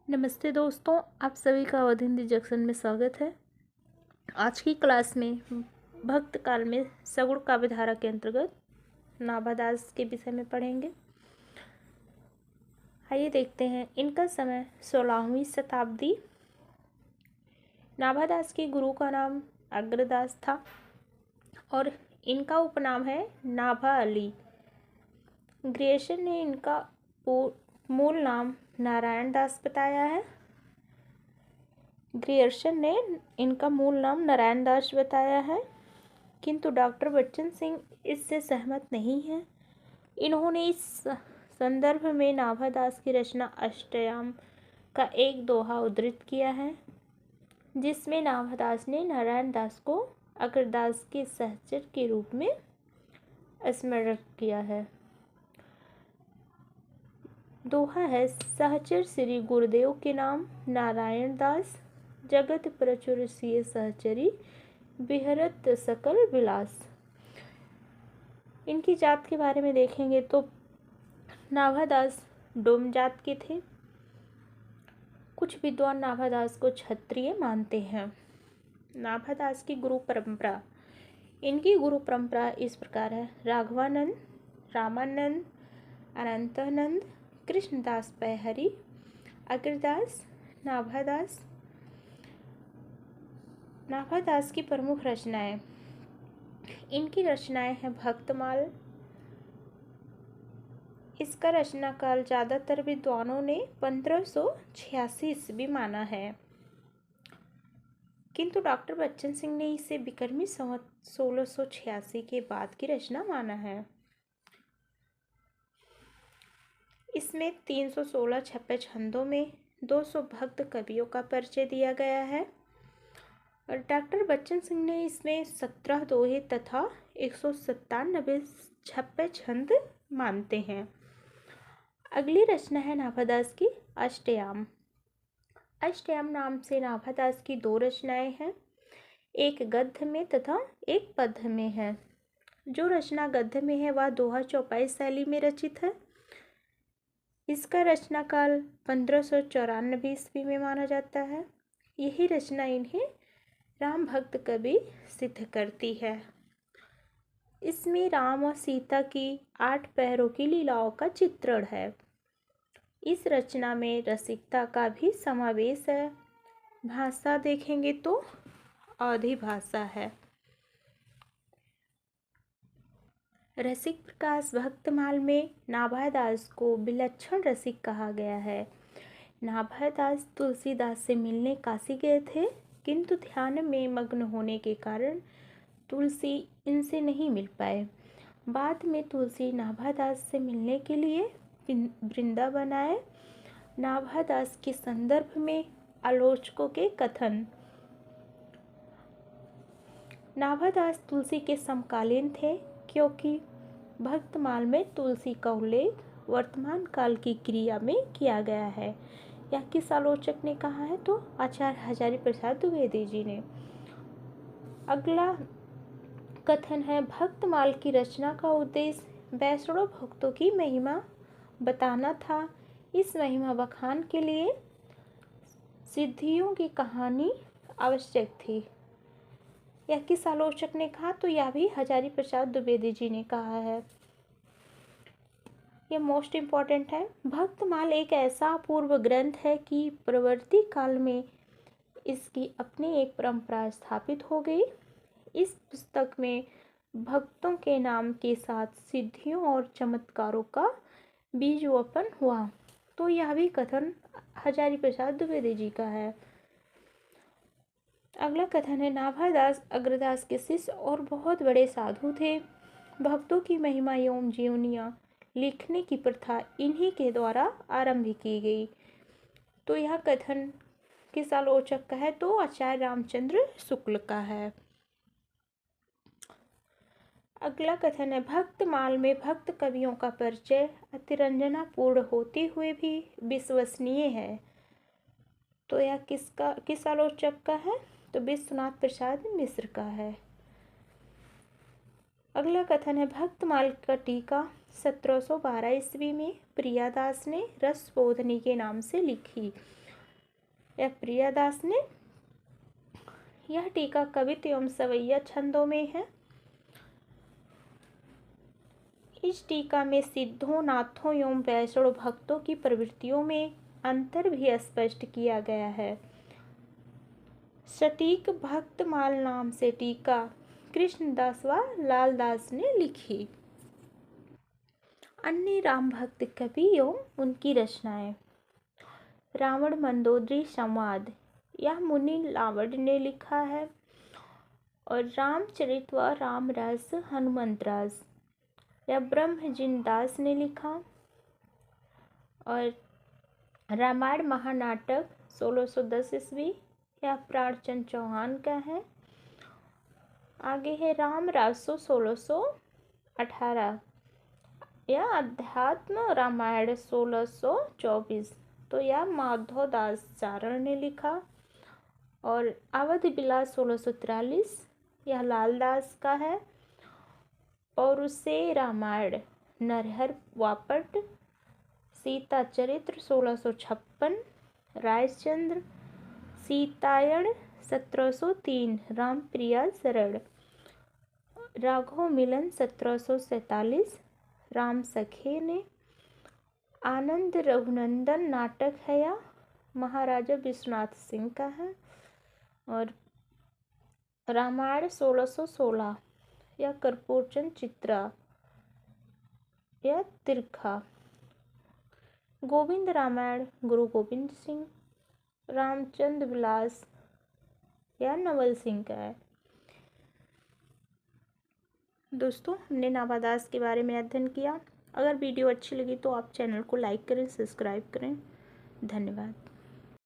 नमस्ते दोस्तों, आप सभी का अवध हिंदी जंक्शन में स्वागत है। आज की क्लास में भक्त काल में सगुण काव्य धारा के अंतर्गत नाभादास के विषय में पढ़ेंगे। आइए देखते हैं। इनका समय 16वीं शताब्दी। नाभादास के गुरु का नाम अग्रदास था और इनका उपनाम है नाभा अली। ग्रियर्सन ने इनका मूल नाम नारायण दास बताया है। ग्रियर्सन ने इनका मूल नाम नारायण दास बताया है, किंतु डॉक्टर बच्चन सिंह इससे सहमत नहीं हैं। इन्होंने इस संदर्भ में नाभादास की रचना अष्टयाम का एक दोहा उद्धृत किया है, जिसमें नाभादास ने नारायण दास को अग्रदास के सहचर के रूप में स्मरण किया है। दोहा है, सहचर श्री गुरुदेव के नाम नारायण दास, जगत प्रचुर सिय सहचरी, बिहरत सकल विलास। इनकी जात के बारे में देखेंगे तो नाभादास डोम जात के थे। कुछ विद्वान नाभादास को क्षत्रिय मानते हैं। नाभादास की गुरु परंपरा। इनकी गुरु परंपरा इस प्रकार है: राघवानंद, रामानंद, अनंतानंद, कृष्णदास पैहरी, अग्रदास, नाभादास। नाभादास की प्रमुख रचनाएं। इनकी रचनाएं हैं भक्तमाल। इसका रचना काल ज़्यादातर विद्वानों ने 1586 ईस्वी माना है, किंतु डॉक्टर बच्चन सिंह ने इसे विक्रमी संवत 1686 के बाद की रचना माना है। इसमें 316 छपे छंदों में 200 भक्त कवियों का परिचय दिया गया है और डॉक्टर बच्चन सिंह ने इसमें 17 दोहे तथा 197 छपे छंद मानते हैं। अगली रचना है नाभादास की अष्टयाम। अष्टयाम नाम से नाभादास की दो रचनाएं हैं, एक गद्य में तथा एक पद्य में है। जो रचना गद्य में है वह दोहा चौपाई शैली में रचित है। इसका रचना काल 1594 ईस्वी में माना जाता है। यही रचना इन्हें राम भक्त कवि सिद्ध करती है। इसमें राम और सीता की 8 पहरों की लीलाओं का चित्रण है। इस रचना में रसिकता का भी समावेश है। भाषा देखेंगे तो अवधी भाषा है। रसिक प्रकाश भक्तमाल में नाभादास को विलक्षण रसिक कहा गया है। नाभादास तुलसीदास से मिलने काशी गए थे, किंतु ध्यान में मग्न होने के कारण तुलसी इनसे नहीं मिल पाए। बाद में तुलसी नाभादास से मिलने के लिए वृंदावन आए। नाभादास के संदर्भ में आलोचकों के कथन। नाभादास तुलसी के समकालीन थे, क्योंकि भक्तमाल में तुलसी का उल्लेख वर्तमान काल की क्रिया में किया गया है। यह किस आलोचक ने कहा है? तो आचार्य हजारी प्रसाद द्विवेदी जी ने। अगला कथन है, भक्तमाल की रचना का उद्देश्य वैष्णव भक्तों की महिमा बताना था। इस महिमा बखान के लिए सिद्धियों की कहानी आवश्यक थी। यह किस आलोचक ने कहा? तो यह भी हजारी प्रसाद द्विवेदी जी ने कहा है। यह मोस्ट इम्पॉर्टेंट है। भक्तमाल एक ऐसा अपूर्व ग्रंथ है कि प्रवर्ती काल में इसकी अपनी एक परंपरा स्थापित हो गई। इस पुस्तक में भक्तों के नाम के साथ सिद्धियों और चमत्कारों का बीजवपन हुआ। तो यह भी कथन हजारी प्रसाद द्विवेदी जी का है। अगला कथन है, नाभादास अग्रदास के शिष्य और बहुत बड़े साधु थे। भक्तों की महिमा एवं जीवनियाँ लिखने की प्रथा इन्हीं के द्वारा आरंभ की गई। तो यह कथन किस आलोचक का है? तो आचार्य रामचंद्र शुक्ल का है। अगला कथन है, भक्तमाल में भक्त कवियों का परिचय अतिरंजनापूर्ण होते हुए भी विश्वसनीय है। तो यह किस आलोचक का है? तो विश्वनाथ प्रसाद मिश्र का है। अगला कथन है, भक्तमाल का टीका 1712 ईस्वी में प्रियादास ने रसबोधनी के नाम से लिखी यह प्रियादास ने। यह टीका कवित्त एवं सवैया छंदों में है। इस टीका में सिद्धों, नाथों एवं वैष्णव भक्तों की प्रवृत्तियों में अंतर भी स्पष्ट किया गया है। सटीक भक्तमाल नाम से टीका कृष्णदास व लालदास ने लिखी। अन्य राम भक्त कवि एवं उनकी रचनाएं। रावण मंदोदरी संवाद, यह मुनि लावण ने लिखा है। और रामचरित व रामरस हनुमंतरास, यह ब्रह्मजीन दास ने लिखा। और रामायण महानाटक 1610 ईस्वी, यह प्राणचंद चौहान का है। आगे है राम रासो 1618, यह अध्यात्म रामायण 1624, तो यह माधव दास चारण ने लिखा। और अवध विलास 1643, यह लालदास का है। और उसे रामायण नरहर वापट, सीता चरित्र 1656, रायचंद्र सीतायण 1703, रामप्रिया शरण, राघव मिलन 1747, राम सखे ने। आनंद रघुनंदन नाटक है, या महाराजा विश्वनाथ सिंह का है। और रामायण 1616, यह कर्पूरचंद चित्रा या तिरखा। गोविंद रामायण गुरु गोविंद सिंह, रामचंद विलास या नवल सिंह का है। दोस्तों, हमने नावादास के बारे में अध्ययन किया। अगर वीडियो अच्छी लगी तो आप चैनल को लाइक करें, सब्सक्राइब करें। धन्यवाद।